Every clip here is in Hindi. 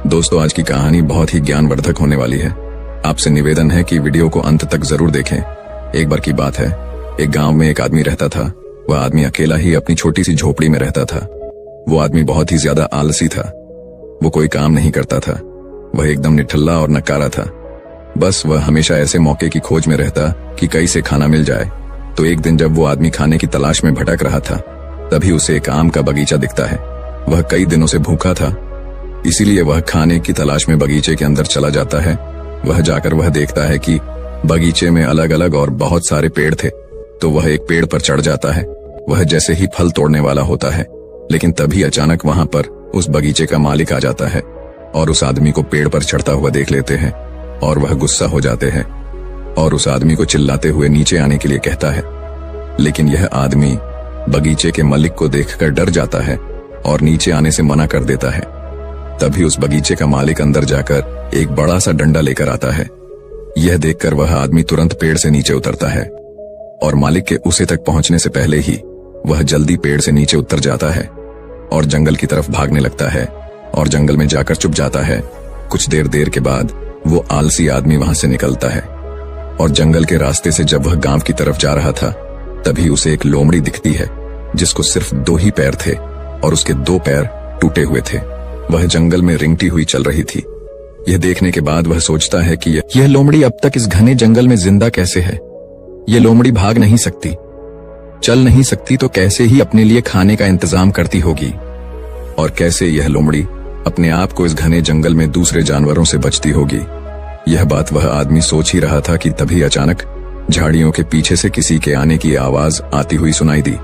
दोस्तों, आज की कहानी बहुत ही ज्ञानवर्धक होने वाली है। आपसे निवेदन है कि वीडियो को अंत तक जरूर देखें। एक बार की बात है, एक गांव में एक आदमी रहता था। वह आदमी अकेला ही अपनी छोटी सी झोपड़ी में रहता था। वो आदमी बहुत ही ज्यादा आलसी था। वो कोई काम नहीं करता था। वह एकदम निठल्ला और नकारा था। बस वह हमेशा ऐसे मौके की खोज में रहता कि कहीं से खाना मिल जाए। तो एक दिन जब वो आदमी खाने की तलाश में भटक रहा था, तभी उसे एक आम का बगीचा दिखता है। वह कई दिनों से भूखा था, इसीलिए वह खाने की तलाश में बगीचे के अंदर चला जाता है। वह जाकर वह देखता है कि बगीचे में अलग अलग और बहुत सारे पेड़ थे। तो वह एक पेड़ पर चढ़ जाता है। वह जैसे ही फल तोड़ने वाला होता है, लेकिन तभी अचानक वहां पर उस बगीचे का मालिक आ जाता है और उस आदमी को पेड़ पर चढ़ता हुआ देख लेते हैं और वह गुस्सा हो जाते हैं और उस आदमी को चिल्लाते हुए नीचे आने के लिए कहता है। लेकिन यह आदमी बगीचे के मालिक को देखकर डर जाता है और नीचे आने से मना कर देता है। तभी उस बगीचे का मालिक अंदर जाकर एक बड़ा सा डंडा लेकर आता है। यह देखकर वह आदमी तुरंत पेड़ से नीचे उतरता है और मालिक के उसे तक पहुंचने से पहले ही वह जल्दी पेड़ से नीचे उतर जाता है और जंगल की तरफ भागने लगता है और जंगल में जाकर छुप जाता है। कुछ देर के बाद वो आलसी आदमी वहां से निकलता है और जंगल के रास्ते से जब वह गांव की तरफ जा रहा था, तभी उसे एक लोमड़ी दिखती है जिसको सिर्फ 2 ही पैर थे और उसके 2 पैर टूटे हुए थे। वह जंगल में रिंगती हुई चल रही थी। यह देखने के बाद वह सोचता है कि यह लोमड़ी अब तक इस घने जंगल में जिंदा कैसे है। यह लोमड़ी भाग नहीं सकती, चल नहीं सकती, तो कैसे ही अपने लिए खाने का इंतजाम करती होगी और कैसे यह लोमड़ी अपने आप को इस घने जंगल में दूसरे जानवरों से बचती होगी। यह बात वह आदमी सोच ही रहा था कि तभी अचानक झाड़ियों के पीछे से किसी के आने की आवाज आती हुई सुनाई दी।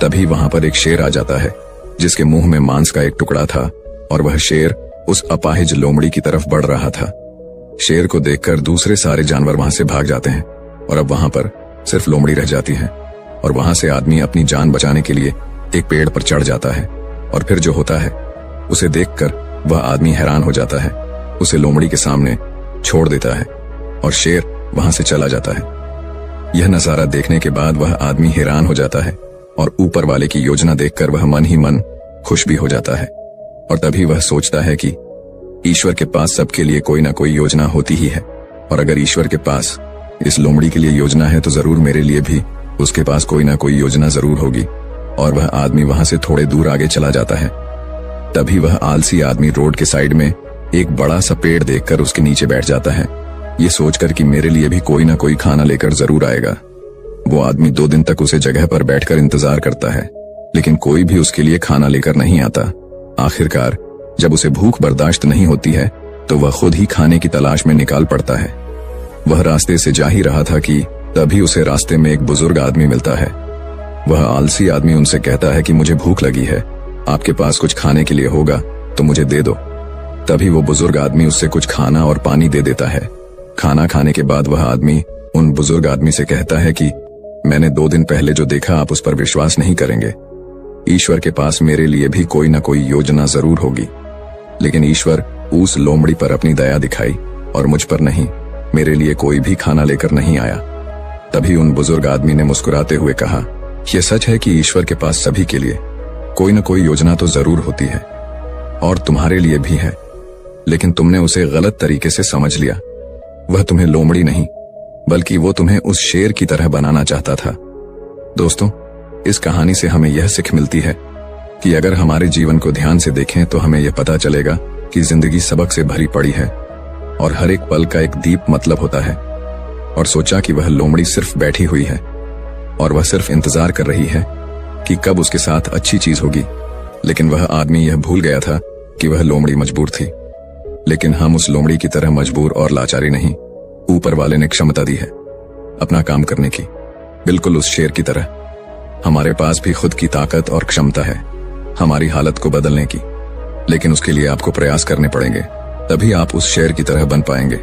तभी वहां पर एक शेर आ जाता है जिसके मुंह में मांस का एक टुकड़ा था और वह शेर उस अपाहिज लोमड़ी की तरफ बढ़ रहा था। शेर को देखकर दूसरे सारे जानवर वहां से भाग जाते हैं और अब वहां पर सिर्फ लोमड़ी रह जाती है और वहां से आदमी अपनी जान बचाने के लिए एक पेड़ पर चढ़ जाता है और फिर जो होता है उसे देखकर वह आदमी हैरान हो जाता है। उसे लोमड़ी के सामने छोड़ देता है और शेर वहां से चला जाता है। यह नजारा देखने के बाद वह आदमी हैरान हो जाता है और ऊपर वाले की योजना देखकर वह मन ही मन खुश भी हो जाता है। और तभी वह सोचता है कि ईश्वर के पास सबके लिए कोई ना कोई योजना होती ही है और अगर ईश्वर के पास इस लोमड़ी के लिए योजना है तो जरूर मेरे लिए भी उसके पास कोई ना कोई योजना जरूर होगी। और वह आदमी वहां से थोड़े दूर आगे चला जाता है। तभी वह आलसी आदमी रोड के साइड में एक बड़ा सा पेड़ देखकर उसके नीचे बैठ जाता है, ये सोचकर कि मेरे लिए भी कोई ना कोई खाना लेकर जरूर आएगा। वो आदमी 2 दिन तक उसे जगह पर बैठकर इंतजार करता है, लेकिन कोई भी उसके लिए खाना लेकर नहीं आता। आखिरकार जब उसे भूख बर्दाश्त नहीं होती है तो वह खुद ही खाने की तलाश में निकाल पड़ता है। वह रास्ते से जा ही रहा था कि तभी उसे रास्ते में एक बुजुर्ग आदमी मिलता है। वह आलसी आदमी उनसे कहता है कि मुझे भूख लगी है, आपके पास कुछ खाने के लिए होगा तो मुझे दे दो। तभी वो बुजुर्ग आदमी उससे कुछ खाना और पानी दे देता है। खाना खाने के बाद वह आदमी उन बुजुर्ग आदमी से कहता है कि मैंने 2 दिन पहले जो देखा आप उस पर विश्वास नहीं करेंगे। ईश्वर के पास मेरे लिए भी कोई ना कोई योजना जरूर होगी, लेकिन ईश्वर उस लोमड़ी पर अपनी दया दिखाई और मुझ पर नहीं। मेरे लिए कोई भी खाना लेकर नहीं आया। तभी उन बुजुर्ग आदमी ने मुस्कुराते हुए कहा, यह सच है कि ईश्वर के पास सभी के लिए कोई ना कोई योजना तो जरूर होती है और तुम्हारे लिए भी है, लेकिन तुमने उसे गलत तरीके से समझ लिया। वह तुम्हें लोमड़ी नहीं बल्कि वो तुम्हें उस शेर की तरह बनाना चाहता था। दोस्तों, इस कहानी से हमें यह सीख मिलती है कि अगर हमारे जीवन को ध्यान से देखें तो हमें यह पता चलेगा कि जिंदगी सबक से भरी पड़ी है और हर एक पल का एक दीप मतलब होता है। और सोचा कि वह लोमड़ी सिर्फ बैठी हुई है और वह सिर्फ इंतजार कर रही है कि कब उसके साथ अच्छी चीज होगी, लेकिन वह आदमी यह भूल गया था कि वह लोमड़ी मजबूर थी। लेकिन हम उस लोमड़ी की तरह मजबूर और लाचारी नहीं। ऊपर वाले ने क्षमता दी है अपना काम करने की, बिल्कुल उस शेर की तरह। हमारे पास भी खुद की ताकत और क्षमता है हमारी हालत को बदलने की, लेकिन उसके लिए आपको प्रयास करने पड़ेंगे, तभी आप उस शेर की तरह बन पाएंगे।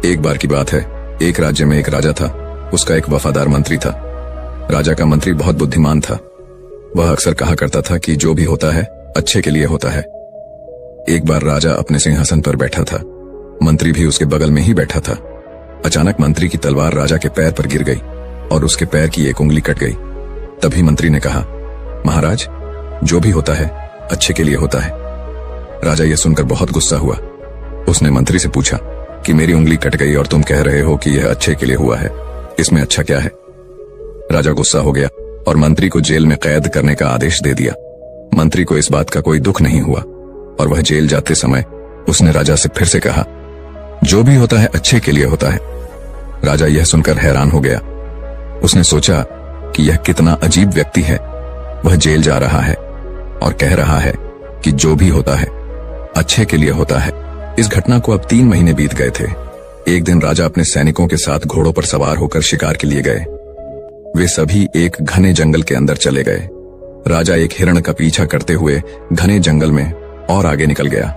एक बार की बात है, एक राज्य में एक राजा था। उसका एक वफादार मंत्री था। राजा का मंत्री बहुत बुद्धिमान था। वह अक्सर कहा करता था कि जो भी होता है अच्छे के लिए होता है। एक बार राजा अपने सिंहासन पर बैठा था, मंत्री भी उसके बगल में ही बैठा था। अचानक मंत्री की तलवार राजा के पैर पर गिर गई और उसके पैर की एक उंगली कट गई। तभी मंत्री ने कहा, महाराज, जो भी होता है अच्छे के लिए होता है। राजा यह सुनकर बहुत गुस्सा हुआ। उसने मंत्री से पूछा कि मेरी उंगली कट गई और तुम कह रहे हो कि यह अच्छे के लिए हुआ है, इसमें अच्छा क्या है? राजा गुस्सा हो गया और मंत्री को जेल में कैद करने का आदेश दे दिया। मंत्री को इस बात का कोई दुख नहीं हुआ और वह जेल जाते समय उसने राजा से फिर से कहा, जो भी होता है अच्छे के लिए होता है। राजा यह सुनकर हैरान हो गया। उसने सोचा कि यह कितना अजीब व्यक्ति है। वह जेल जा रहा है और कह रहा है कि जो भी होता है अच्छे के लिए होता है। इस घटना को अब 3 महीने बीत गए थे। एक दिन राजा अपने सैनिकों के साथ घोड़ों पर सवार होकर शिकार के लिए गए। वे सभी एक घने जंगल के अंदर चले गए। राजा एक हिरण का पीछा करते हुए घने जंगल में और आगे निकल गया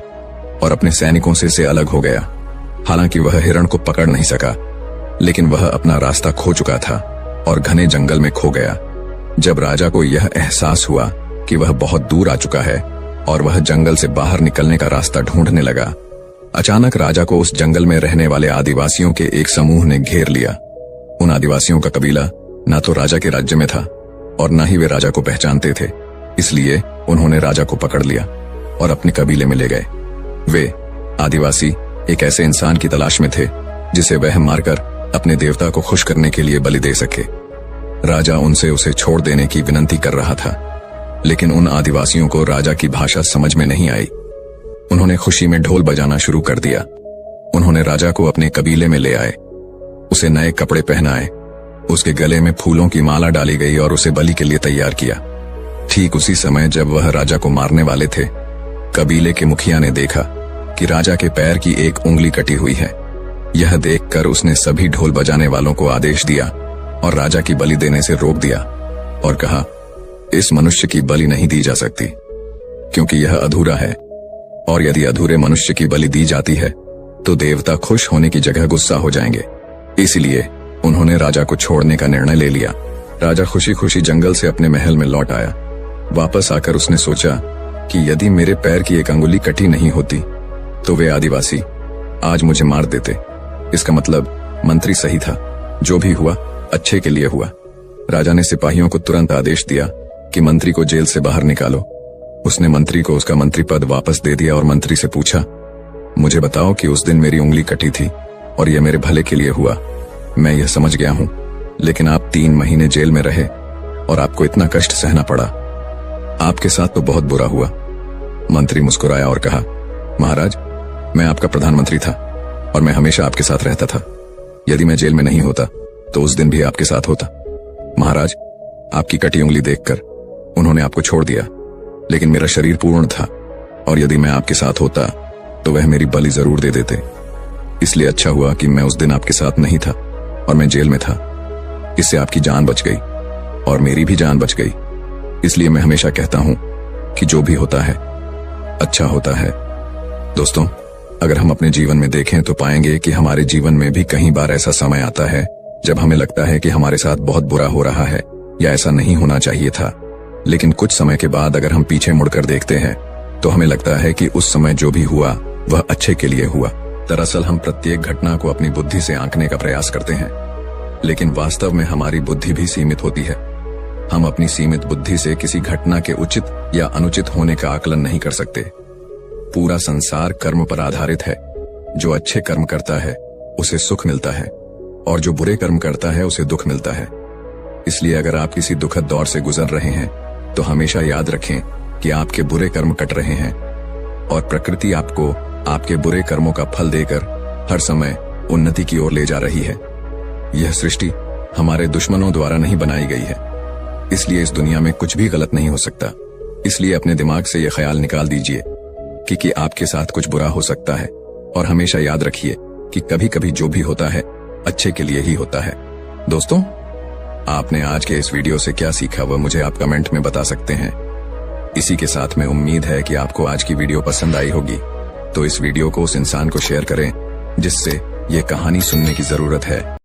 और अपने सैनिकों से अलग हो गया। हालांकि वह हिरण को पकड़ नहीं सका, लेकिन वह अपना रास्ता खो चुका था और घने जंगल में खो गया। जब राजा को यह एहसास हुआ कि वह बहुत दूर आ चुका है और वह जंगल से बाहर निकलने का रास्ता ढूंढने लगा, अचानक राजा को उस जंगल में रहने वाले आदिवासियों के एक समूह ने घेर लिया। उन आदिवासियों का कबीला ना तो राजा के राज्य में था और न ही वे राजा को पहचानते थे, इसलिए उन्होंने राजा को पकड़ लिया और अपने कबीले में ले गए। वे आदिवासी एक ऐसे इंसान की तलाश में थे जिसे वह मारकर अपने देवता को खुश करने के लिए बलि दे सके। राजा उनसे उसे छोड़ देने की विनती कर रहा था, लेकिन उन आदिवासियों को राजा की भाषा समझ में नहीं आई। उन्होंने खुशी में ढोल बजाना शुरू कर दिया। उन्होंने राजा को अपने कबीले में ले आए, उसे नए कपड़े पहनाए, उसके गले में फूलों की माला डाली गई और उसे बलि के लिए तैयार किया। ठीक उसी समय जब वह राजा को मारने वाले थे, कबीले के मुखिया ने देखा कि राजा के पैर की एक उंगली कटी हुई है। यह देखकर उसने सभी ढोल बजाने वालों को आदेश दिया और राजा की बलि देने से रोक दिया और कहा, इस मनुष्य की बलि नहीं दी जा सकती क्योंकि यह अधूरा है, और यदि अधूरे मनुष्य की बलि दी जाती है तो देवता खुश होने की जगह गुस्सा हो जाएंगे। इसलिए उन्होंने राजा को छोड़ने का निर्णय ले लिया। राजा खुशी खुशी जंगल से अपने महल में लौट आया। वापस आकर उसने सोचा कि यदि मेरे पैर की एक अंगुली कटी नहीं होती तो वे आदिवासी आज मुझे मार देते। इसका मतलब मंत्री सही था, जो भी हुआ अच्छे के लिए हुआ। राजा ने सिपाहियों को तुरंत आदेश दिया कि मंत्री को जेल से बाहर निकालो। उसने मंत्री को उसका मंत्री पद वापस दे दिया और मंत्री से पूछा, मुझे बताओ कि उस दिन मेरी उंगली कटी थी और यह मेरे भले के लिए हुआ। मैं यह समझ गया हूं, लेकिन आप 3 महीने जेल में रहे और आपको इतना कष्ट सहना पड़ा। आपके साथ तो बहुत बुरा हुआ। मंत्री मुस्कुराया और कहा, महाराज, मैं आपका प्रधानमंत्री था और मैं हमेशा आपके साथ रहता था। यदि मैं जेल में नहीं होता तो उस दिन भी आपके साथ होता। महाराज, आपकी कटी उंगली देखकर उन्होंने आपको छोड़ दिया, लेकिन मेरा शरीर पूर्ण था और यदि मैं आपके साथ होता तो वह मेरी बलि जरूर दे देते। इसलिए अच्छा हुआ कि मैं उस दिन आपके साथ नहीं था और मैं जेल में था। इससे आपकी जान बच गई और मेरी भी जान बच गई। इसलिए मैं हमेशा कहता हूं कि जो भी होता है अच्छा होता है। दोस्तों, अगर हम अपने जीवन में देखें तो पाएंगे कि हमारे जीवन में भी कई बार ऐसा समय आता है जब हमें लगता है कि हमारे साथ बहुत बुरा हो रहा है या ऐसा नहीं होना चाहिए था, लेकिन कुछ समय के बाद अगर हम पीछे मुड़कर देखते हैं तो हमें लगता है कि उस समय जो भी हुआ वह अच्छे के लिए हुआ। दरअसल हम प्रत्येक घटना को अपनी बुद्धि से आंकने का प्रयास करते हैं, लेकिन वास्तव में हमारी बुद्धि भी सीमित होती है। हम अपनी सीमित बुद्धि से किसी घटना के उचित या अनुचित होने का आकलन नहीं कर सकते। पूरा संसार कर्म पर आधारित है। जो अच्छे कर्म करता है उसे सुख मिलता है और जो बुरे कर्म करता है उसे दुख मिलता है। इसलिए अगर आप किसी दुखद दौर से गुजर रहे हैं तो हमेशा याद रखें कि आपके बुरे कर्म कट रहे हैं और प्रकृति आपको आपके बुरे कर्मों का फल देकर हर समय उन्नति की ओर ले जा रही है। यह सृष्टि हमारे दुश्मनों द्वारा नहीं बनाई गई है, इसलिए इस दुनिया में कुछ भी गलत नहीं हो सकता। इसलिए अपने दिमाग से यह ख्याल निकाल दीजिए कि आपके साथ कुछ बुरा हो सकता है और हमेशा याद रखिए कि कभी कभी जो भी होता है अच्छे के लिए ही होता है। दोस्तों, आपने आज के इस वीडियो से क्या सीखा वह मुझे आप कमेंट में बता सकते हैं। इसी के साथ में उम्मीद है कि आपको आज की वीडियो पसंद आई होगी, तो इस वीडियो को उस इंसान को शेयर करें जिससे ये कहानी सुनने की जरूरत है।